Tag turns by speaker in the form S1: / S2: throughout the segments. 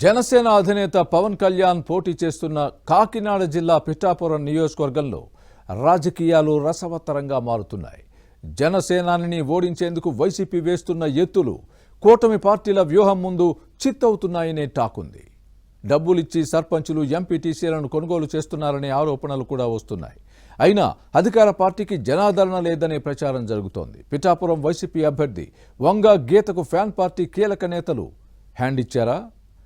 S1: జనసేన అధినేత పవన్ కళ్యాణ్ పోటీ చేస్తున్న కాకినాడ జిల్లా పిఠాపురం నియోజకవర్గంలో రాజకీయాలు రసవత్తరంగా మారుతున్నాయి. జనసేనాని ఓడించేందుకు వైసీపీ వేస్తున్న ఎత్తులు కూటమి పార్టీల వ్యూహం ముందు చిత్తవుతున్నాయనే టాకుంది. డబ్బులిచ్చి సర్పంచులు ఎంపీటీసీలను కొనుగోలు చేస్తున్నారనే ఆరోపణలు కూడా వస్తున్నాయి. అయినా అధికార పార్టీకి జనాదరణ లేదనే ప్రచారం జరుగుతోంది. పిఠాపురం వైసీపీ అభ్యర్థి వంగ గీతకు ఫ్యాన్ పార్టీ కీలక నేతలు హ్యాండ్ ఇచ్చారా?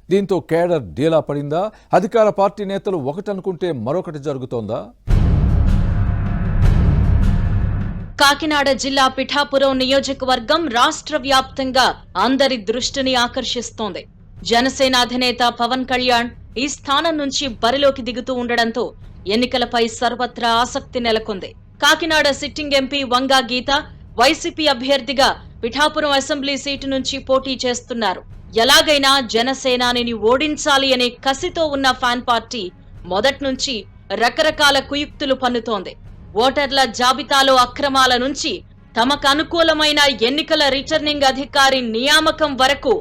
S1: దీంతో కేడర్ డీలా పడిందా? అధికార పార్టీ నేతలు ఒకటనుకుంటే మరొకటి జరుగుతోందా?
S2: కాకినాడ జిల్లా పిఠాపురం నియోజకవర్గం రాష్ట్ర వ్యాప్తంగా అందరి దృష్టిని ఆకర్షిస్తోంది. జనసేన అధినేత పవన్ కళ్యాణ్ ఈ స్థానం నుంచి బరిలోకి దిగుతూ ఉండడంతో ఎన్నికలపై సర్వత్రా ఆసక్తి నెలకొంది. కాకినాడ సిట్టింగ్ ఎంపీ వంగ గీత వైసీపీ అభ్యర్థిగా పిఠాపురం అసెంబ్లీ సీటు నుంచి పోటీ చేస్తున్నారు. ఎలాగైనా జనసేనాని ఓడించాలి అనే కసితో ఉన్న ఫ్యాన్ పార్టీ మొదట్నుంచి రకరకాల కుయుక్తులు పన్నుతోంది. ఓటర్ల జాబితాలో అక్రమాల నుంచి తమకు అనుకూలమైన ఎన్నికల రిటర్నింగ్ అధికారి నియామకం వరకు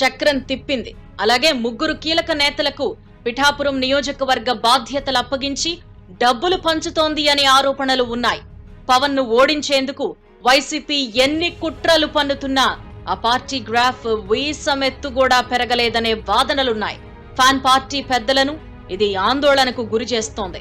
S2: చక్రం తిప్పింది. అలాగే ముగ్గురు కీలక నేతలకు పిఠాపురం నియోజకవర్గ బాధ్యతలు అప్పగించి డబ్బులు పంచుతోంది అనే ఆరోపణలు ఉన్నాయి. పవన్ ను ఓడించేందుకు వైసీపీ ఎన్ని కుట్రలు పన్నుతున్నా ఆ పార్టీ గ్రాఫ్ వీసమెత్తు కూడా పెరగలేదనే వాదనలున్నాయి. ఫ్యాన్ పార్టీ పెద్దలను ఇది ఆందోళనకు గురి చేస్తోంది.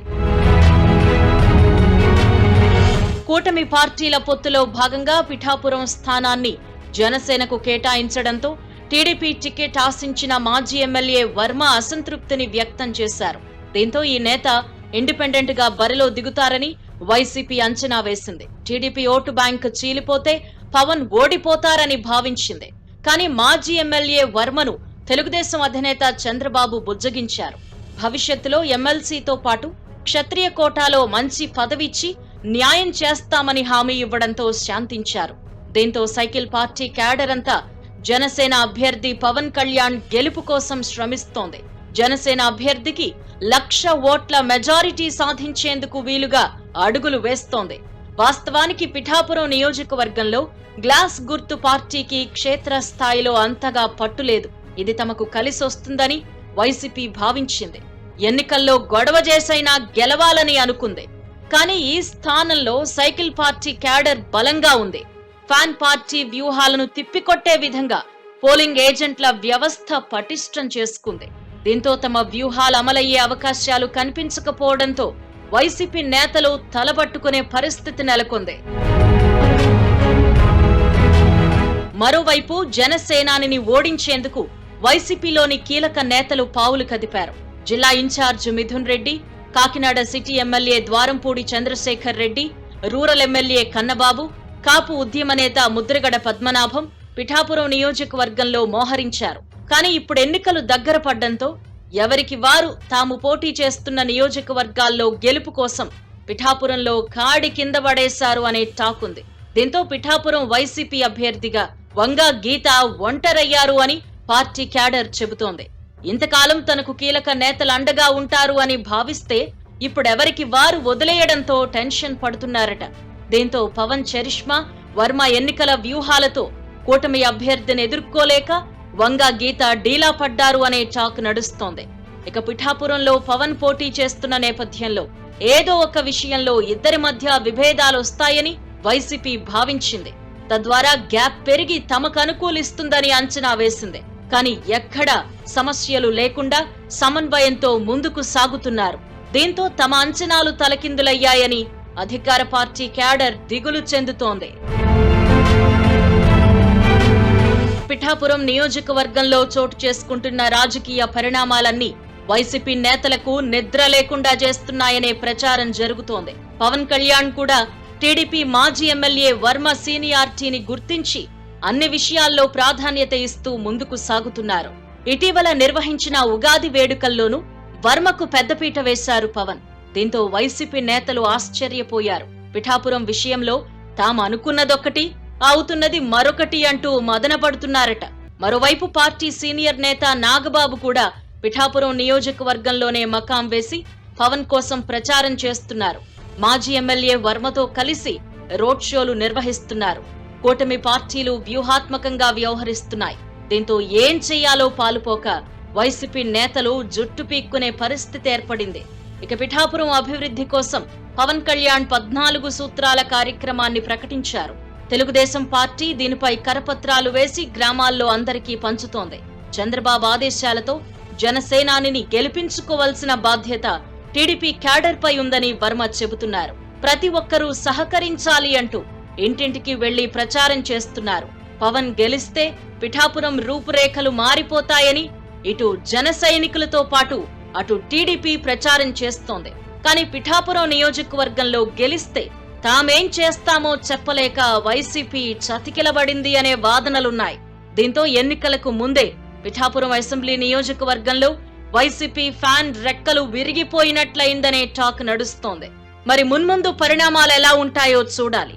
S2: కూటమి పార్టీల పొత్తులో భాగంగా పిఠాపురం స్థానాన్ని జనసేనకు కేటాయించడంతో టీడీపీ టికెట్ ఆశించిన మాజీ ఎమ్మెల్యే వర్మ అసంతృప్తిని వ్యక్తం చేశారు. దీంతో ఈ నేత ఇండిపెండెంట్ గా బరిలో దిగుతారని వైసీపీ అంచనా వేసింది. టీడీపీ ఓటు బ్యాంక్ చీలిపోతే పవన్ ఓడిపోతారని భావించింది. కానీ మాజీ ఎమ్మెల్యే వర్మను తెలుగుదేశం అధినేత చంద్రబాబు బుజ్జగించారు. భవిష్యత్తులో ఎమ్మెల్సీతో పాటు క్షత్రియ కోటాలో మంచి పదవిచ్చి న్యాయం చేస్తామని హామీ ఇవ్వడంతో శాంతించారు. దీంతో సైకిల్ పార్టీ క్యాడర్ అంతా జనసేన అభ్యర్థి పవన్ కళ్యాణ్ గెలుపు కోసం శ్రమిస్తోంది. జనసేన అభ్యర్థికి 1,00,000 ఓట్ల మెజారిటీ సాధించేందుకు వీలుగా అడుగులు వేస్తోంది. వాస్తవానికి పిఠాపురం నియోజకవర్గంలో గ్లాస్ గుర్తు పార్టీకి క్షేత్రస్థాయిలో అంతగా పట్టులేదు. ఇది తమకు కలిసొస్తుందని వైసీపీ భావించింది. ఎన్నికల్లో గొడవ చేసైనా గెలవాలని అనుకుంది. కానీ ఈ స్థానంలో సైకిల్ పార్టీ క్యాడర్ బలంగా ఉంది. ఫ్యాన్ పార్టీ వ్యూహాలను తిప్పికొట్టే విధంగా పోలింగ్ ఏజెంట్ల వ్యవస్థ పటిష్టం చేసుకుంది. దీంతో తమ వ్యూహాలు అమలయ్యే అవకాశాలు కనిపించకపోవడంతో వైసీపీ నేతలు తలబట్టుకునే పరిస్థితి నెలకొంది. మరోవైపు జనసేనాని ఓడించేందుకు వైసీపీలోని కీలక నేతలు పావులు కదిపారు. జిల్లా incharge Mithun Reddy, Kakinada city MLA Dwarampudi Chandrasekhar Reddy, rural MLA Kannababu, Kapu ఉద్యమ నేత ముద్రగడ పద్మనాభం పిఠాపురం నియోజకవర్గంలో మోహరించారు. కానీ ఇప్పుడు ఎన్నికలు దగ్గర పడ్డంతో ఎవరికి వారు తాము పోటీ చేస్తున్న నియోజకవర్గాల్లో గెలుపు కోసం పిఠాపురంలో కాడి కింద పడేశారు అనే టాకుంది. దీంతో పిఠాపురం వైసీపీ అభ్యర్థిగా వంగ గీత ఒంటరయ్యారు అని పార్టీ క్యాడర్ చెబుతోంది. ఇంతకాలం తనకు కీలక నేతలు అండగా ఉంటారు అని భావిస్తే ఇప్పుడెవరికి వారు వదిలేయడంతో టెన్షన్ పడుతున్నారట. దీంతో పవన్ చరిష్మా, వర్మ ఎన్నికల వ్యూహాలతో కూటమి అభ్యర్థిని ఎదుర్కోలేక వంగ గీత డీలా పడ్డారు అనే టాక్ నడుస్తోంది. ఇక పిఠాపురంలో పవన్ పోటీ చేస్తున్న నేపథ్యంలో ఏదో ఒక విషయంలో ఇద్దరి మధ్య విభేదాలు వస్తాయని వైసీపీ భావించింది. తద్వారా గ్యాప్ పెరిగి తమకు అనుకూలిస్తుందని అంచనా వేసింది. కానీ ఎక్కడా సమస్యలు లేకుండా సమన్వయంతో ముందుకు సాగుతున్నారు. దీంతో తమ అంచనాలు తలకిందులయ్యాయని అధికార పార్టీ క్యాడర్ దిగులు చెందుతోంది. పిఠాపురం నియోజకవర్గంలో చోటు చేసుకుంటున్న రాజకీయ పరిణామాలన్నీ వైసీపీ నేతలకు నిద్ర లేకుండా చేస్తున్నాయనే ప్రచారం జరుగుతోంది. పవన్ కళ్యాణ్ కూడా టీడీపీ మాజీ ఎమ్మెల్యే వర్మ సీనియారిటీని గుర్తించి అన్ని విషయాల్లో ప్రాధాన్యత ఇస్తూ ముందుకు సాగుతున్నారు. ఇటీవల నిర్వహించిన ఉగాది వేడుకల్లోనూ వర్మకు పెద్దపీట వేశారు పవన్. దీంతో వైసీపీ నేతలు ఆశ్చర్యపోయారు. పిఠాపురం విషయంలో తాము అనుకున్నదొక్కటి, అవుతున్నది మరొకటి అంటూ మదనపడుతున్నారట. మరోవైపు పార్టీ సీనియర్ నేత నాగబాబు కూడా పిఠాపురం నియోజకవర్గంలోనే మకాం వేసి పవన్ కోసం ప్రచారం చేస్తున్నారు. మాజీ ఎమ్మెల్యే వర్మతో కలిసి రోడ్ షోలు నిర్వహిస్తున్నారు. కూటమి పార్టీలు వ్యూహాత్మకంగా వ్యవహరిస్తున్నాయి. దీంతో ఏం చేయాలో పాలుపోక వైసీపీ నేతలు జుట్టు పీక్కునే పరిస్థితి ఏర్పడింది. ఇక పిఠాపురం అభివృద్ధి కోసం పవన్ కళ్యాణ్ 14 సూత్రాల కార్యక్రమాన్ని ప్రకటించారు. తెలుగుదేశం పార్టీ దీనిపై కరపత్రాలు వేసి గ్రామాల్లో అందరికీ పంచుతోంది. చంద్రబాబు ఆదేశాలతో జనసేనానిని గెలిపించుకోవాల్సిన బాధ్యత టీడీపీ క్యాడర్ పై ఉందని వర్మ చెబుతున్నారు. ప్రతి ఒక్కరూ సహకరించాలి అంటూ ఇంటింటికి వెళ్లి ప్రచారం చేస్తున్నారు. పవన్ గెలిస్తే పిఠాపురం రూపురేఖలు మారిపోతాయని ఇటు జన సైనికులతో పాటు అటు టీడీపీ ప్రచారం చేస్తోంది. కానీ పిఠాపురం నియోజకవర్గంలో గెలిస్తే తామేం చేస్తామో చెప్పలేక వైసీపీ చతికిలబడింది అనే వాదనలున్నాయి. దీంతో ఎన్నికలకు ముందే పిఠాపురం అసెంబ్లీ నియోజకవర్గంలో వైసీపీ ఫ్యాన్ రెక్కలు విరిగిపోయినట్లయిందనే టాక్ నడుస్తోంది. మరి మున్ముందు పరిణామాలు ఎలా ఉంటాయో చూడాలి.